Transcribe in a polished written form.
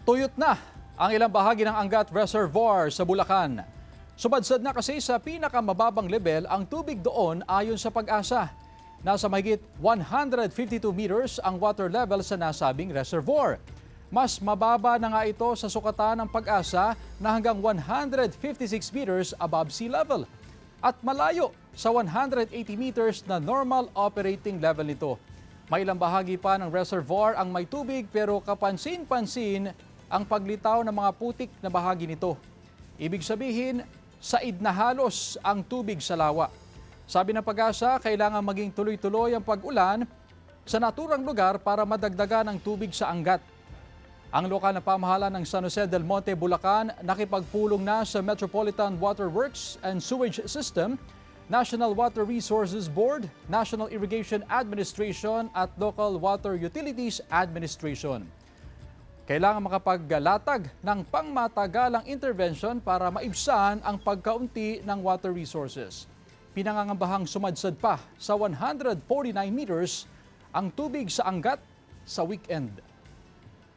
Tuyot na ang ilang bahagi ng Angat Reservoir sa Bulacan. Sumadsad na kasi sa pinakamababang level ang tubig doon ayon sa Pag-asa. Nasa mahigit 152 meters ang water level sa nasabing reservoir. Mas mababa na nga ito sa sukatan ng Pag-asa na hanggang 156 meters above sea level. At malayo sa 180 meters na normal operating level nito. May ilang bahagi pa ng reservoir ang may tubig pero kapansin-pansin ang paglitaw ng mga putik na bahagi nito. Ibig sabihin, said na halos ang tubig sa lawa. Sabi ng Pag-asa, kailangan maging tuloy-tuloy ang pag-ulan sa naturang lugar para madagdagan ang tubig sa Angat. Ang lokal na pamahalaan ng San Jose del Monte, Bulacan, nakipagpulong na sa Metropolitan Water Works and Sewage System, National Water Resources Board, National Irrigation Administration at Local Water Utilities Administration. Kailangan makapaglatag ng pangmatagalang intervention para maibsan ang pagkaunti ng water resources. Pinangangambahang sumadsad pa sa 149 meters ang tubig sa Angat sa weekend.